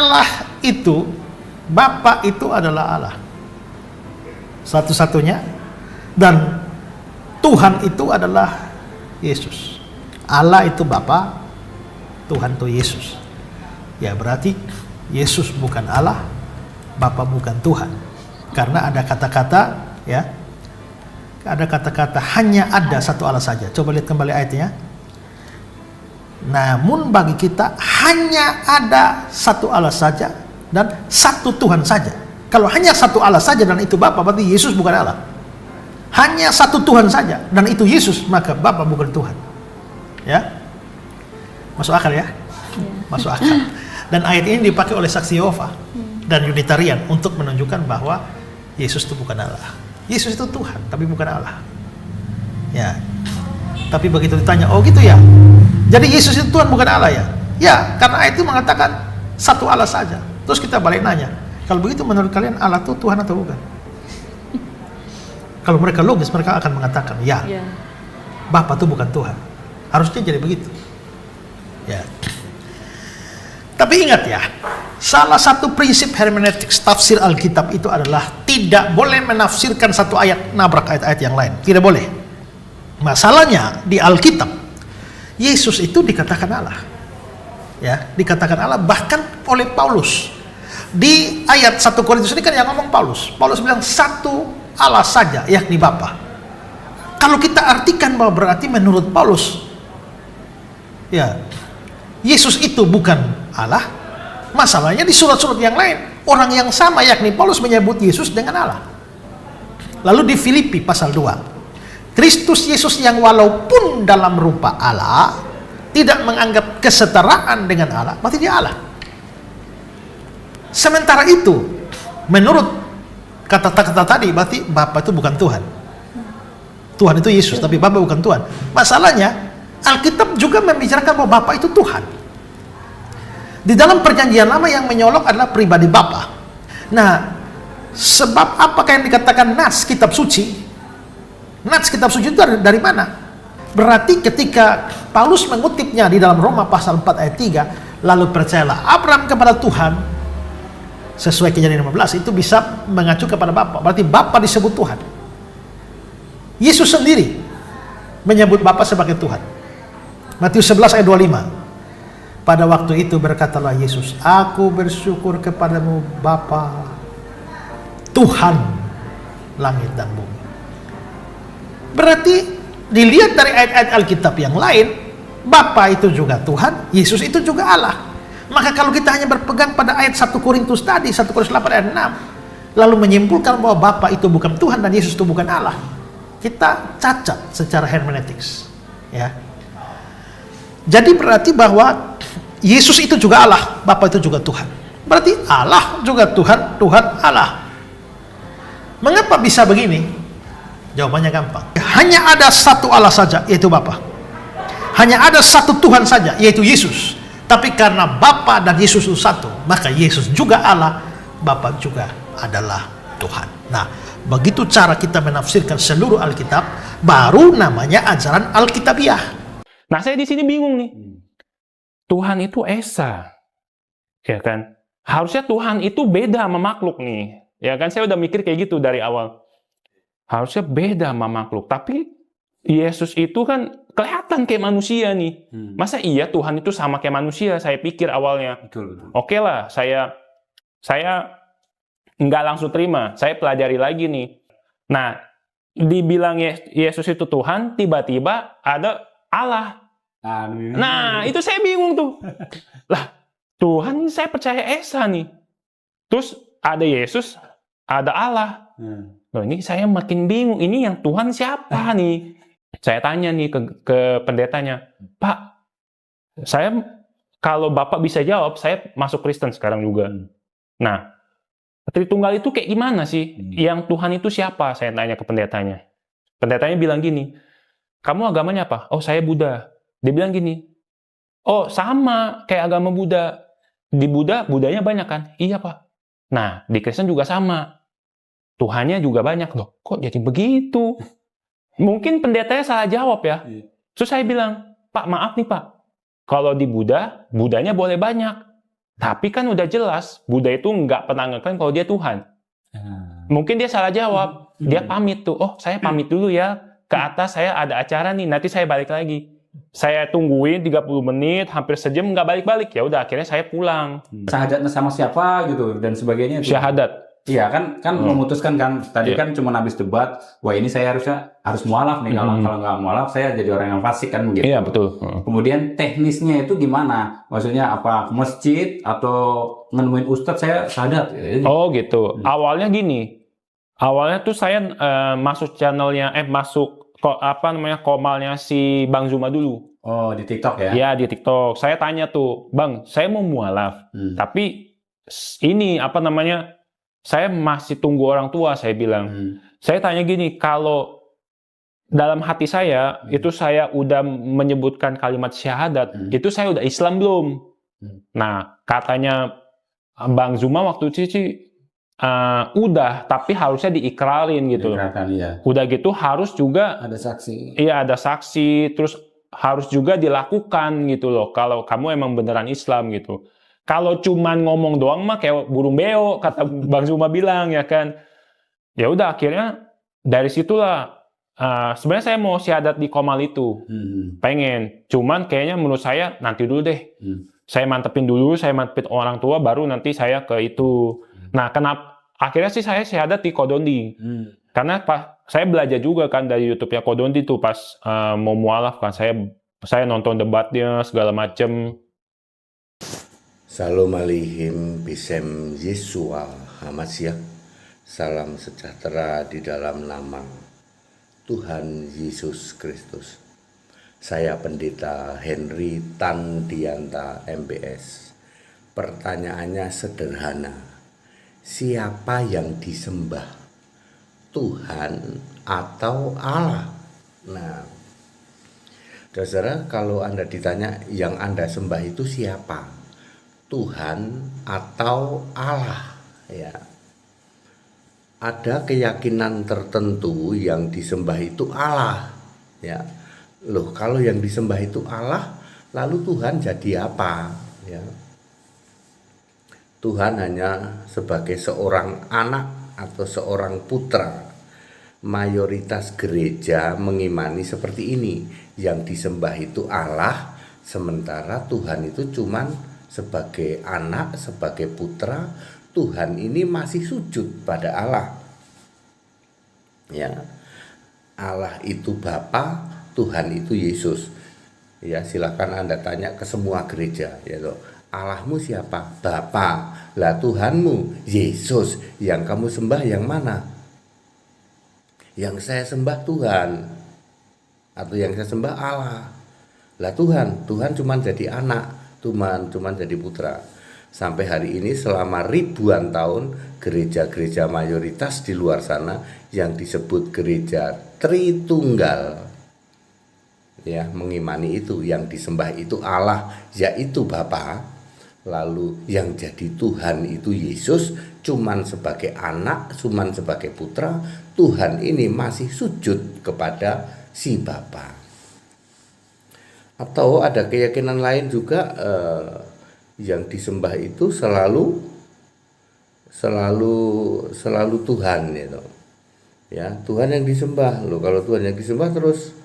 Allah itu, Bapa itu adalah Allah satu-satunya, dan Tuhan itu adalah Yesus. Allah itu Bapa, Tuhan itu Yesus. Ya berarti Yesus bukan Allah, Bapa bukan Tuhan. Karena ada kata-kata, ya, ada kata-kata hanya ada satu Allah saja. Coba lihat kembali ayatnya. Namun bagi kita hanya ada satu Allah saja dan satu Tuhan saja. Kalau hanya satu Allah saja dan itu Bapa, berarti Yesus bukan Allah. Hanya satu Tuhan saja dan itu Yesus, maka Bapa bukan Tuhan. Ya, masuk akal ya? Masuk akal. Dan ayat ini dipakai oleh saksi Yehova dan Unitarian untuk menunjukkan bahwa Yesus itu bukan Allah. Yesus itu Tuhan, tapi bukan Allah. Ya. Tapi begitu ditanya, oh gitu ya? Jadi Yesus itu Tuhan bukan Allah ya? Ya, karena ayat itu mengatakan satu Allah saja. Terus kita balik nanya, kalau begitu menurut kalian Allah itu Tuhan atau bukan? Kalau mereka logis, mereka akan mengatakan, ya, Bapa itu bukan Tuhan. Harusnya jadi begitu. Ya. Tapi ingat ya, salah satu prinsip hermeneutik tafsir Alkitab itu adalah tidak boleh menafsirkan satu ayat nabrak ayat-ayat yang lain. Tidak boleh. Masalahnya di Alkitab, Yesus itu dikatakan Allah. Ya, dikatakan Allah bahkan oleh Paulus. Di ayat 1 Korintus ini kan yang ngomong Paulus. Paulus bilang satu Allah saja, yakni Bapa. Kalau kita artikan bahwa berarti menurut Paulus, ya, Yesus itu bukan Allah. Masalahnya di surat-surat yang lain, orang yang sama yakni Paulus menyebut Yesus dengan Allah. Lalu di Filipi pasal 2, Kristus Yesus yang walaupun dalam rupa Allah tidak menganggap kesetaraan dengan Allah, berarti dia Allah. Sementara itu, menurut kata-kata tadi, berarti Bapa itu bukan Tuhan. Tuhan itu Yesus, tapi Bapa bukan Tuhan. Masalahnya, Alkitab juga membicarakan bahwa Bapa itu Tuhan. Di dalam perjanjian lama yang menyolok adalah pribadi Bapa. Nah, sebab apakah yang dikatakan nas kitab suci? Nas kitab suci itu dari mana? Berarti ketika Paulus mengutipnya di dalam Roma pasal 4 ayat 3, lalu percayalah Abraham kepada Tuhan, sesuai Kejadian 15, itu bisa mengacu kepada Bapa. Berarti Bapa disebut Tuhan. Yesus sendiri menyebut Bapa sebagai Tuhan. Matius 11 ayat 25. Pada waktu itu berkatalah Yesus, aku bersyukur kepadamu Bapa, Tuhan langit dan bumi. Berarti dilihat dari ayat-ayat Alkitab yang lain, Bapa itu juga Tuhan, Yesus itu juga Allah. Maka kalau kita hanya berpegang pada ayat 1 Korintus tadi, 1 Korintus 8 ayat 6, lalu menyimpulkan bahwa Bapa itu bukan Tuhan dan Yesus itu bukan Allah, kita cacat secara hermeneutiks. Ya. Jadi berarti bahwa Yesus itu juga Allah, Bapa itu juga Tuhan. Berarti Allah juga Tuhan, Tuhan Allah. Mengapa bisa begini? Jawabannya gampang. Hanya ada satu Allah saja, yaitu Bapa. Hanya ada satu Tuhan saja, yaitu Yesus. Tapi karena Bapa dan Yesus itu satu, maka Yesus juga Allah, Bapa juga adalah Tuhan. Nah, begitu cara kita menafsirkan seluruh Alkitab, baru namanya ajaran Alkitabiah. Nah, saya di sini bingung nih. Tuhan itu Esa, ya kan? Harusnya Tuhan itu beda sama makhluk nih, ya kan? Saya udah mikir kayak gitu dari awal. Harusnya beda sama makhluk, tapi Yesus itu kan kelihatan kayak manusia nih. Masa iya Tuhan itu sama kayak manusia? Saya pikir awalnya. Betul. Oke lah, saya nggak langsung terima. Saya pelajari lagi nih. Nah, dibilang Yesus itu Tuhan, tiba-tiba ada Allah. Nah, itu saya bingung tuh. Lah, Tuhan saya percaya Esa nih. Terus ada Yesus, ada Allah. Loh, ini saya makin bingung. Ini yang Tuhan siapa nih? Saya tanya nih ke pendetanya, Pak, saya kalau Bapak bisa jawab, saya masuk Kristen sekarang juga. Nah, Tritunggal itu kayak gimana sih? Yang Tuhan itu siapa? Saya tanya ke pendetanya. Pendetanya bilang gini, kamu agamanya apa? Oh, saya Buddha. Dia bilang gini, oh sama kayak agama Buddha. Di Buddha, Buddhanya banyak kan? Iya Pak. Nah, di Kristen juga sama. Tuhannya juga banyak. Loh, kok jadi begitu? Mungkin pendetanya salah jawab ya. Terus saya bilang, Pak maaf nih Pak. Kalau di Buddha, Buddhanya boleh banyak. Tapi kan udah jelas, Buddha itu nggak pernah ngeklaim kalau dia Tuhan. Mungkin dia salah jawab. Dia pamit tuh. Oh, saya pamit dulu ya. Ke atas saya ada acara nih, nanti saya balik lagi. Saya tungguin 30 menit, hampir sejam nggak balik-balik. Ya udah, akhirnya saya pulang. Syahadatnya sama siapa gitu dan sebagainya. Syahadat. Iya kan memutuskan kan tadi kan cuma habis debat, wah ini saya harus mualaf nih, kalau nggak mualaf saya jadi orang yang fasik kan begitu. Iya betul. Kemudian teknisnya itu gimana? Maksudnya apa, ke masjid atau nemuin ustadz saya syahadat? Oh gitu. Awalnya gini. Awalnya tuh saya masuk channelnya, komalnya si Bang Zuma dulu. Oh, di TikTok ya? Iya, di TikTok. Saya tanya tuh, Bang, saya mau mualaf, tapi ini saya masih tunggu orang tua, saya bilang. Saya tanya gini, kalau dalam hati saya, itu saya udah menyebutkan kalimat syahadat, itu saya udah Islam belum? Nah, katanya Bang Zuma waktu itu sih, udah, tapi harusnya diikrarin gitu. Iya. Udah gitu harus juga ada saksi. Iya, ada saksi, terus harus juga dilakukan gitu loh, kalau kamu emang beneran Islam gitu. Kalau cuman ngomong doang mah kayak burung beo, kata Bang Zuma bilang ya kan. Ya udah akhirnya dari situlah sebenarnya saya mau syahadat di Komal itu. Pengen. Cuman kayaknya menurut saya nanti dulu deh. Saya mantepin orang tua baru nanti saya ke itu. Nah, kenapa akhirnya sih saya syahadat di Kodondi. Karena saya belajar juga kan dari YouTube-nya Kodondi tuh pas mau mualaf kan, saya nonton debatnya segala macem. Salam alaihim bisem Yesual Hamasyah. Salam sejahtera di dalam nama Tuhan Yesus Kristus. Saya Pendeta Henry Tandianta MBS. Pertanyaannya sederhana. Siapa yang disembah? Tuhan atau Allah? Nah, saudara, kalau Anda ditanya yang Anda sembah itu siapa? Tuhan atau Allah, ya. Ada keyakinan tertentu yang disembah itu Allah, ya. Loh, kalau yang disembah itu Allah, lalu Tuhan jadi apa, ya? Tuhan hanya sebagai seorang anak atau seorang putra. Mayoritas gereja mengimani seperti ini, yang disembah itu Allah, sementara Tuhan itu cuman sebagai anak, sebagai putra. Tuhan ini masih sujud pada Allah, ya. Allah itu Bapa, Tuhan itu Yesus. Ya, silakan Anda tanya ke semua gereja, ya loh. Allahmu siapa? Bapa. Lah Tuhanmu Yesus. Yang kamu sembah yang mana? Yang saya sembah Tuhan, atau yang saya sembah Allah. Lah Tuhan cuma jadi anak, Tuhan jadi putra. Sampai hari ini selama ribuan tahun gereja-gereja mayoritas di luar sana yang disebut gereja Tritunggal, ya, mengimani itu, yang disembah itu Allah, yaitu Bapa. Lalu yang jadi Tuhan itu Yesus, cuman sebagai anak, cuman sebagai putra. Tuhan ini masih sujud kepada si Bapa. Atau ada keyakinan lain juga, yang disembah itu selalu Tuhan, gitu. Ya, Tuhan yang disembah. Loh, kalau Tuhan yang disembah terus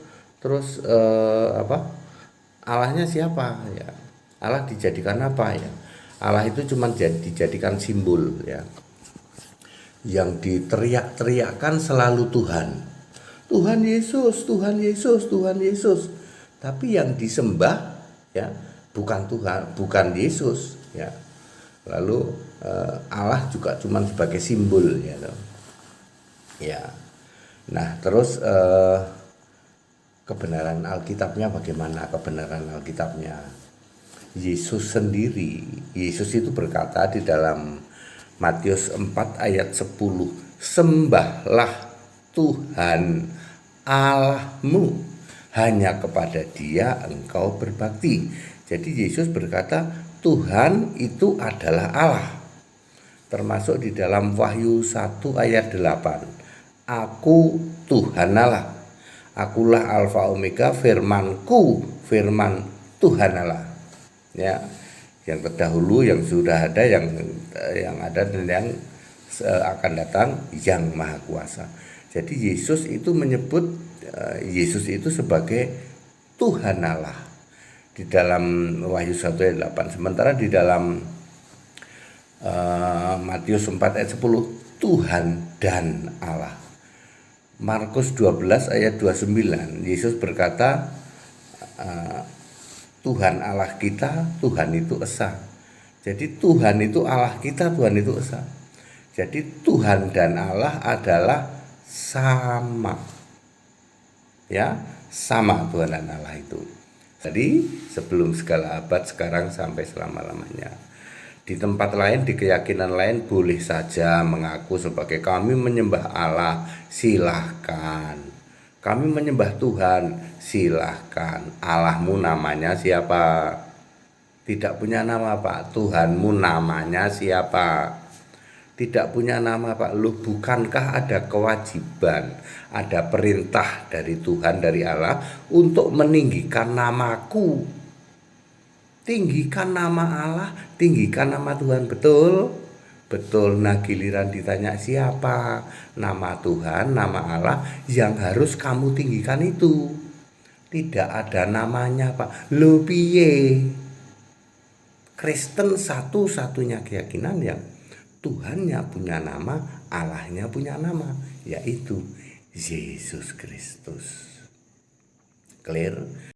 Allahnya siapa, ya? Allah dijadikan apa, ya? Allah itu cuma dijadikan simbol, ya. Yang diteriak-teriakkan selalu Tuhan. Tuhan Yesus, Tuhan Yesus, Tuhan Yesus. Tapi yang disembah, ya, bukan Tuhan, bukan Yesus, ya. Lalu Allah juga cuma sebagai simbol, ya. Ya. Nah, terus kebenaran Alkitabnya bagaimana? Kebenaran Alkitabnya, Yesus sendiri, Yesus itu berkata di dalam Matius 4 ayat 10, sembahlah Tuhan Allahmu, hanya kepada Dia engkau berbakti. Jadi Yesus berkata Tuhan itu adalah Allah. Termasuk di dalam Wahyu 1 ayat 8, Aku Tuhan Allah, akulah Alfa Omega, firmanku firman Tuhan Allah. Ya, yang terdahulu, yang sudah ada, yang ada dan yang akan datang, yang Maha Kuasa. Jadi Yesus itu menyebut Yesus itu sebagai Tuhan Allah di dalam Wahyu 1 ayat 8. Sementara di dalam Matius 4 ayat 10 Tuhan dan Allah. Markus 12 ayat 29 Yesus berkata, Tuhan Allah kita, Tuhan itu esa. Jadi Tuhan itu Allah kita, Tuhan itu esa. Jadi Tuhan dan Allah adalah sama. Ya, sama Tuhan dan Allah itu. Jadi sebelum segala abad, sekarang sampai selama-lamanya. Di tempat lain, di keyakinan lain boleh saja mengaku sebagai kami menyembah Allah, silahkan. Kami menyembah Tuhan, silahkan. Allahmu namanya siapa? Tidak punya nama, Pak. Tuhanmu namanya siapa? Tidak punya nama, Pak. Loh, bukankah ada kewajiban, ada perintah dari Tuhan, dari Allah untuk meninggikan namaku? Tinggikan nama Allah, tinggikan nama Tuhan, betul? Betul. Nah, giliran ditanya siapa nama Tuhan, nama Allah yang harus kamu tinggikan itu. Tidak ada namanya, Pak. Lho piye? Kristen satu-satunya keyakinan yang Tuhannya punya nama, Allahnya punya nama, yaitu Yesus Kristus. Clear?